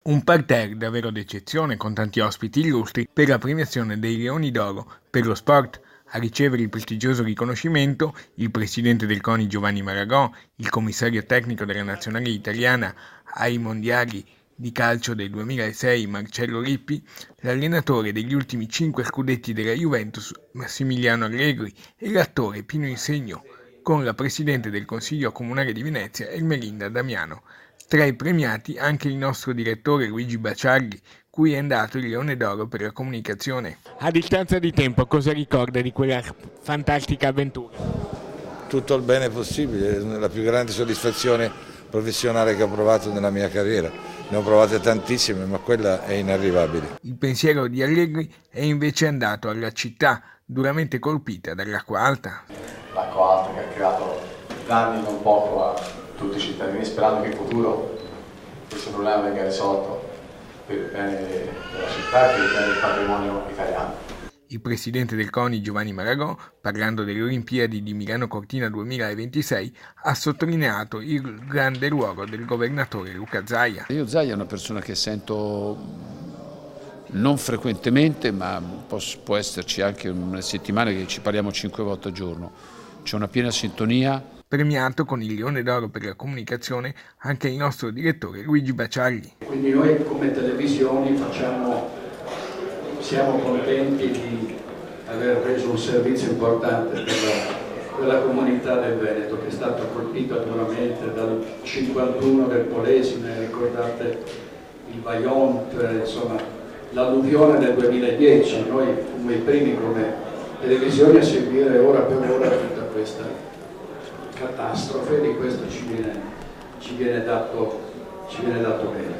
Un parterre davvero d'eccezione con tanti ospiti illustri per la premiazione dei Leoni d'Oro per lo sport. A ricevere il prestigioso riconoscimento il presidente del CONI Giovanni Maragò, il commissario tecnico della nazionale italiana ai mondiali di calcio del 2006 Marcello Lippi, l'allenatore degli ultimi 5 scudetti della Juventus Massimiliano Allegri e l'attore Pino Insegno, con la presidente del Consiglio Comunale di Venezia Ermelinda Damiano. Tra i premiati anche il nostro direttore Luigi Baciardi, cui è andato il Leone d'Oro per la comunicazione. A distanza di tempo, cosa ricorda di quella fantastica avventura? Tutto il bene possibile, la più grande soddisfazione professionale che ho provato nella mia carriera. Ne ho provate tantissime, ma quella è inarrivabile. Il pensiero di Allegri è invece andato alla città, duramente colpita dall'acqua alta. L'acqua alta che ha creato danni non poco a tutti i cittadini, sperando che in futuro questo problema venga risolto per il bene della città e per il bene del patrimonio italiano. Il presidente del CONI Giovanni Maragò, parlando delle Olimpiadi di Milano Cortina 2026, ha sottolineato il grande ruolo del governatore Luca Zaia. Io Zaia è una persona che sento non frequentemente, ma può esserci anche una settimana che ci parliamo 5 volte al giorno. C'è una piena sintonia. Premiato con il Leone d'Oro per la comunicazione anche il nostro direttore Luigi Baciardi. Quindi noi come televisioni siamo contenti di aver reso un servizio importante per quella comunità del Veneto che è stata colpita duramente dal 51 del Polesine, ricordate il Vajont, insomma l'alluvione del 2010. Noi fummo i primi come televisioni a seguire ora per ora tutta questa catastrofe, di questo ci viene dato bene.